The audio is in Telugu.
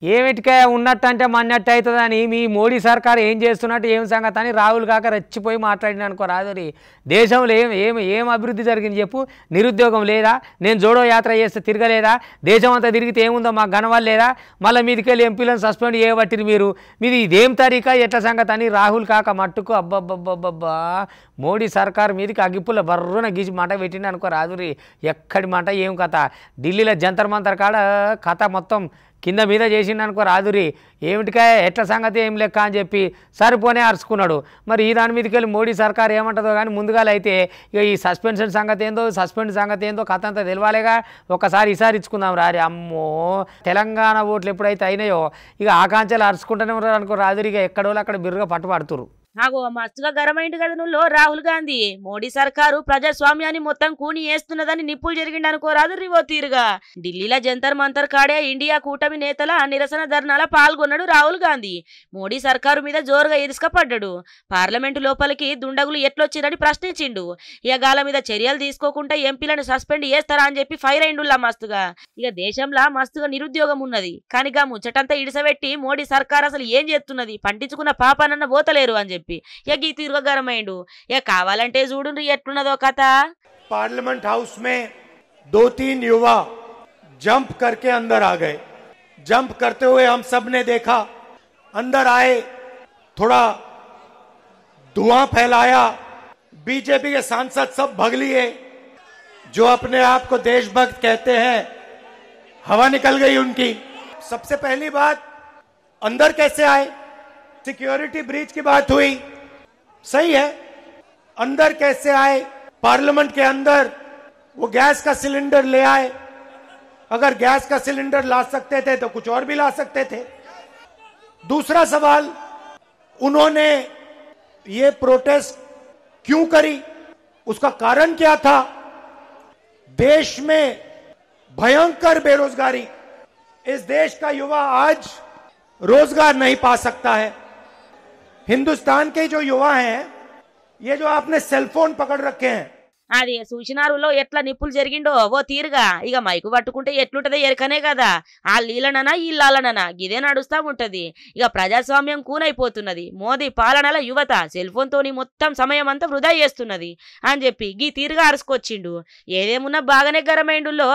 ఏమిటికే ఉన్నట్టు అంటే మన్నట్టు అవుతుందని మీ మోడీ సర్కారు ఏం చేస్తున్నట్టు ఏం సంగతి అని రాహుల్ కాక రెచ్చిపోయి మాట్లాడిన అనుకో రాదురి దేశంలో ఏం అభివృద్ధి జరిగింది చెప్పు. నిరుద్యోగం లేదా? నేను జోడో యాత్ర చేస్తే తిరగలేదా? దేశం అంతా తిరిగితే ఏముందో మాకు గనవల్లేదా? మళ్ళీ మీదికెళ్ళి ఎంపీలను సస్పెండ్ చేయబట్టిరు మీరు. మీది ఇదేం తరీకా ఎట్ల సంగతి అని రాహుల్ కాక మట్టుకు అబ్బబ్బబ్బబ్బబ్బా మోడీ సర్కారు మీదకి అగ్గిపుల్ల బర్రున గీసి మంట పెట్టింది అనుకో రాదురి. ఎక్కడి మంట ఏం కథ? ఢిల్లీలో జంతర్ మంతర్ కాడ కథ మొత్తం కింద మీద చేసిండు అనుకో రాదురి. ఏమిటికా ఎట్ల సంగతి ఏం లెక్క అని చెప్పి సరిపోనే అరుచుకున్నాడు. మరి ఈ దాని మీదకి వెళ్ళి మోడీ సర్కార్ ఏమంటుందో కానీ ముందుగాల అయితే ఇక ఈ సస్పెన్షన్ సంగతి ఏందో సస్పెండ్ సంగతి ఏందో కథ అంతా తెలియాలిగా. ఒకసారి ఈసారి ఇచ్చుకుందాం రారి. అమ్మో తెలంగాణ ఓట్లు ఎప్పుడైతే అయినాయో ఇక ఆకాంక్షలు అరుచుకుంటూనే ఉన్నారు అనుకో రాదురి. ఇక ఎక్కడోళ్ళు అక్కడ బిర్రుగా పట్టుబడుతురు. ఆగో మస్తుగా గరమైంది కదా నువ్వు రాహుల్ గాంధీ. మోడీ సర్కారు ప్రజాస్వామ్యాన్ని మొత్తం కూని వేస్తున్నదని నిప్పులు జరిగింది అనుకోరాదు రివో తీరుగా. ఢిల్లీలో జంతర్ మంతర్ కాడే ఇండియా కూటమి నేతల నిరసన ధర్నాల పాల్గొన్నాడు రాహుల్ గాంధీ. మోడీ సర్కారు మీద జోరుగా ఇరుసుకపడ్డాడు. పార్లమెంటు లోపలికి దుండగులు ఎట్లొచ్చిరని ప్రశ్నించిండు. ఇక గాల మీద చర్యలు తీసుకోకుండా ఎంపీలను సస్పెండ్ చేస్తారా అని చెప్పి ఫైర్ అయిండుల్లా మస్తుగా. ఇక దేశంలో మస్తుగా నిరుద్యోగం ఉన్నది కానిగా ముచ్చటంతా ఇడిసబెట్టి మోడీ సర్కార్ అసలు ఏం చేస్తున్నది పట్టించుకున్న పాపనన్న పోతలేరు అని చెప్పి ఇక ఈ తిరగరమైండు. ఇక కావాలంటే చూడు ఎట్లున్నదో కథ. पार्लियामेंट हाउस में 2-3 युवा जंप करके अंदर आ गए। जंप करते हुए हम सब ने देखा। अंदर आए, थोड़ा धुआं फैलाया। बीजेपी के सांसद सब भग लिए। जो अपने आप को देशभक्त कहते हैं हवा निकल गई उनकी। सबसे पहली बात, अंदर कैसे आए? सिक्योरिटी ब्रीच की बात हुई, सही है। अंदर कैसे आए? पार्लियामेंट के अंदर वो गैस का सिलेंडर ले आए। अगर गैस का सिलेंडर ला सकते थे तो कुछ और भी ला सकते थे। दूसरा सवाल, उन्होंने ये प्रोटेस्ट क्यों करी? उसका कारण क्या था? देश में भयंकर बेरोजगारी, इस देश का युवा आज रोजगार नहीं पा सकता है। हिंदुस्तान के जो युवा हैं, ये जो आपने सेलफोन पकड़ रखे हैं, అది సూచనారులో ఎట్లా నిప్పులు జరిగిండో ఓ తీరుగా. ఇక మైకు పట్టుకుంటే ఎట్లుంటదో ఎరకనే కదా. ఆ లీలననా ఈ లాలననా గిదే నడుస్తా ఉంటది. ఇక ప్రజాస్వామ్యం కూనైపోతున్నది. మోదీ పాలనల యువత సెల్ ఫోన్ తోని మొత్తం సమయం అంతా వృధా చేస్తున్నది అని చెప్పి గీ తీరుగా అరుసుకొచ్చిండు. ఏదేమున్నా బాగానే గరమైండులో